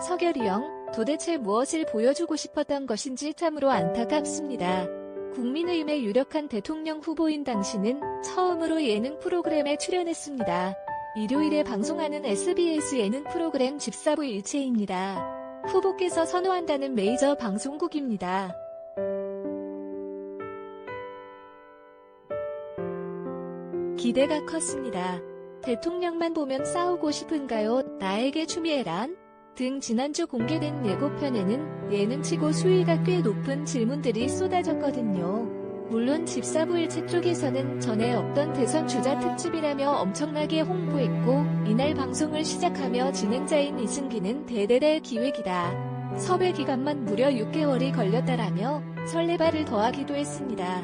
서결이 형, 도대체 무엇을 보여주고 싶었던 것인지 참으로 안타깝습니다. 국민의힘의 유력한 대통령 후보인 당신은 처음으로 예능 프로그램에 출연했습니다. 일요일에 방송하는 SBS 예능 프로그램 집사부 일체입니다. 후보께서 선호한다는 메이저 방송국입니다. 기대가 컸습니다. 대통령만 보면 싸우고 싶은가요? 나에게 추미애란? 등 지난주 공개된 예고편에는 예능치고 수위가 꽤 높은 질문들이 쏟아졌거든요. 물론 집사부 일체 쪽에서는 전에 없던 대선 주자 특집이라며 엄청나게 홍보했고, 이날 방송을 시작하며 진행자인 이승기는 대대대 기획이다. 섭외 기간만 무려 6개월이 걸렸다라며 설레발을 더하기도 했습니다.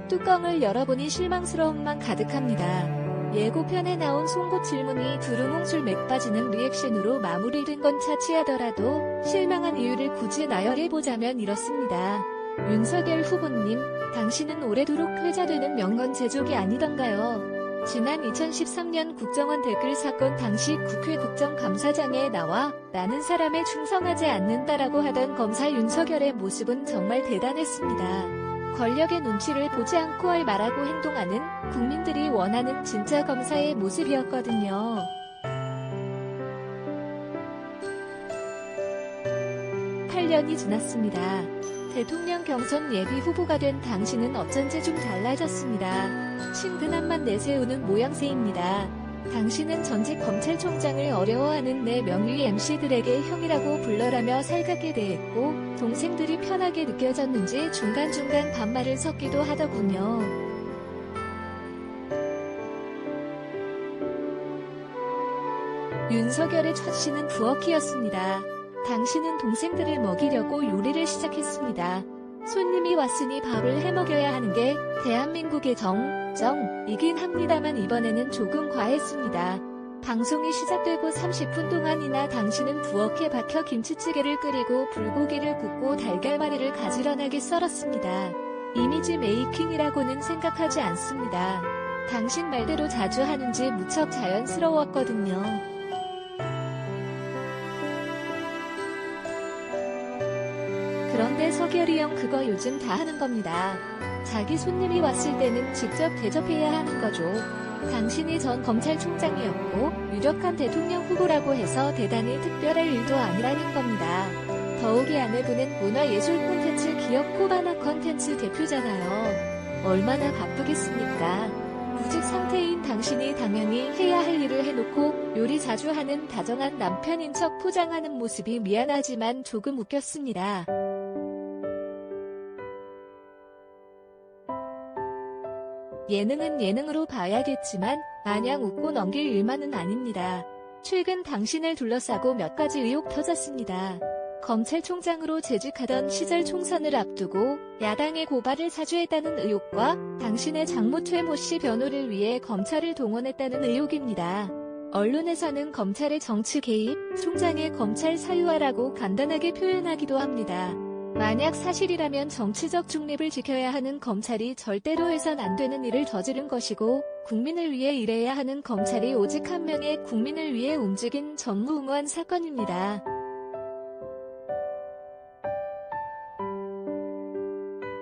뚜껑을 열어보니 실망스러움만 가득합니다. 예고편에 나온 송곳 질문이 두루뭉술 맥 빠지는 리액션으로 마무리된 건 차치하더라도 실망한 이유를 굳이 나열해보자면 이렇습니다. 윤석열 후보님, 당신은 오래도록 회자되는 명건 제조기 아니던가요? 지난 2013년 국정원 댓글 사건 당시 국회 국정감사장에 나와 나는 사람에 충성하지 않는다라고 하던 검사 윤석열의 모습은 정말 대단했습니다. 권력의 눈치를 보지 않고 할 말하고 행동하는 국민들이 원하는 진짜 검사의 모습이었거든요. (8년이) 지났습니다. 대통령 경선 예비 후보가 된 당신은 어쩐지 좀 달라졌습니다. 친근함만 내세우는 모양새입니다. 당신은 전직 검찰총장을 어려워하는 내 명의 MC들에게 형이라고 불러라며 살갑게 대했고, 동생들이 편하게 느껴졌는지 중간중간 반말을 섞기도 하더군요. 윤석열의 첫 시는 부엌이었습니다. 당신은 동생들을 먹이려고 요리를 시작했습니다. 손님이 왔으니 밥을 해먹여야 하는 게 대한민국의 정이긴 합니다만 이번에는 조금 과했습니다. 방송이 시작되고 30분 동안이나 당신은 부엌에 박혀 김치찌개를 끓이고 불고기를 굽고 달걀말이를 가지런하게 썰었습니다. 이미지 메이킹이라고는 생각하지 않습니다. 당신 말대로 자주 하는지 무척 자연스러웠거든요. 그런데 서결이 형 그거 요즘 다 하는 겁니다. 자기 손님이 왔을 때는 직접 대접해야 하는 거죠. 당신이 전 검찰총장이었고 유력한 대통령 후보라고 해서 대단히 특별할 일도 아니라는 겁니다. 더욱이 아내분은 문화예술 콘텐츠 기업 코바나 컨텐츠 대표잖아요. 얼마나 바쁘겠습니까? 구직 상태인 당신이 당연히 해야 할 일을 해놓고 요리 자주 하는 다정한 남편인 척 포장하는 모습이 미안하지만 조금 웃겼습니다. 예능은 예능으로 봐야겠지만 마냥 웃고 넘길 일만은 아닙니다. 최근 당신을 둘러싸고 몇 가지 의혹 터졌습니다. 검찰총장으로 재직하던 시절 총선을 앞두고 야당의 고발을 사주했다는 의혹과 당신의 장모 최모 씨 변호를 위해 검찰을 동원했다는 의혹입니다. 언론에서는 검찰의 정치 개입, 총장의 검찰 사유화라고 간단하게 표현하기도 합니다. 만약 사실이라면 정치적 중립을 지켜야 하는 검찰이 절대로 해선 안 되는 일을 저지른 것이고, 국민을 위해 일해야 하는 검찰이 오직 한 명의 국민을 위해 움직인 전무후무한 사건입니다.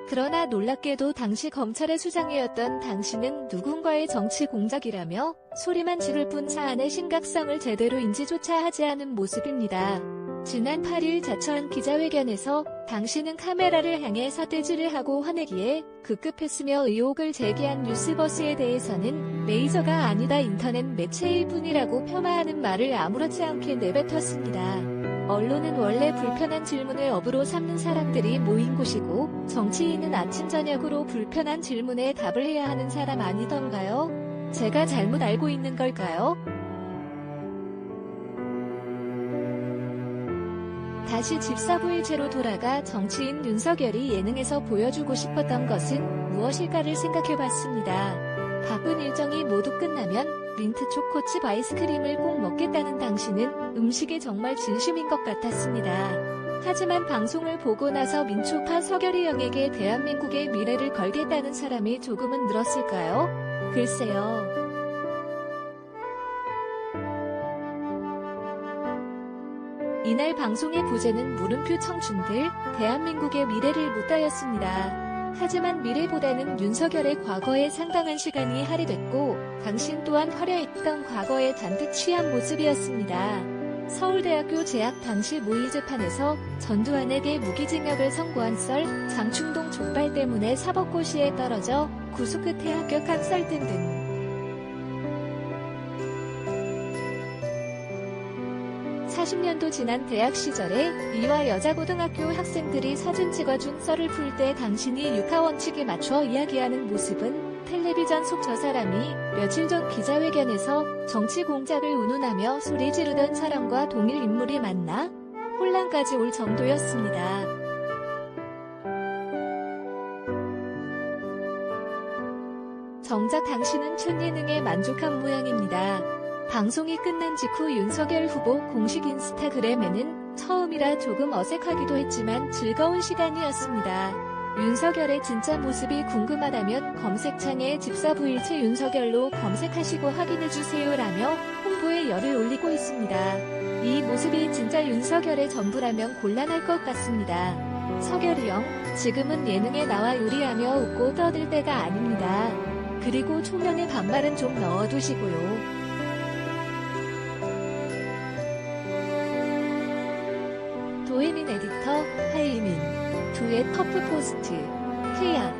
그러나 놀랍게도 당시 검찰의 수장이었던 당신은 누군가의 정치 공작이라며 소리만 지를 뿐 사안의 심각성을 제대로 인지조차 하지 않은 모습입니다. 지난 8일 자처한 기자회견에서 당신은 카메라를 향해 삿대질을 하고 화내기에 급급했으며 의혹을 제기한 뉴스버스에 대해서는 메이저가 아니다 인터넷 매체일 뿐이라고 폄하하는 말을 아무렇지 않게 내뱉었습니다. 언론은 원래 불편한 질문을 업으로 삼는 사람들이 모인 곳이고 정치인은 아침 저녁으로 불편한 질문에 답을 해야 하는 사람 아니던가요? 제가 잘못 알고 있는 걸까요? 다시 집사부일체로 돌아가 정치인 윤석열이 예능에서 보여주고 싶었던 것은 무엇일까를 생각해봤습니다. 바쁜 일정이 모두 끝나면 민트 초코칩 아이스크림을 꼭 먹겠다는 당신은 음식에 정말 진심인 것 같았습니다. 하지만 방송을 보고 나서 민초파 서결이 형에게 대한민국의 미래를 걸겠다는 사람이 조금은 늘었을까요? 글쎄요. 이날 방송의 부제는 물음표 청춘들, 대한민국의 미래를 묻다였습니다. 하지만 미래보다는 윤석열의 과거에 상당한 시간이 할애됐고 당신 또한 화려했던 과거에 잔뜩 취한 모습이었습니다. 서울대학교 재학 당시 모의 재판에서 전두환에게 무기징역을 선고한 썰, 장충동 족발 때문에 사법고시에 떨어져 구수 끝에 합격한 썰 등등. 40년도 지난 대학 시절에 이화 여자고등학교 학생들이 사진 찍어준 썰을 풀 때 당신이 육하원칙에 맞춰 이야기하는 모습은 텔레비전 속 저 사람이 며칠 전 기자회견에서 정치 공작을 운운하며 소리 지르던 사람과 동일 인물이 맞나? 혼란까지 올 정도였습니다. 정작 당신은 촌예능에 만족한 모양입니다. 방송이 끝난 직후 윤석열 후보 공식 인스타그램에는 처음이라 조금 어색하기도 했지만 즐거운 시간이었습니다. 윤석열의 진짜 모습이 궁금하다면 검색창에 집사부일체 윤석열로 검색하시고 확인해주세요라며 홍보에 열을 올리고 있습니다. 이 모습이 진짜 윤석열의 전부라면 곤란할 것 같습니다. 석열이 형, 지금은 예능에 나와 요리하며 웃고 떠들 때가 아닙니다. 그리고 초면에 반말은 좀 넣어두시고요. 도혜민 에디터, 하이민, 두의 퍼프 포스트, 해야.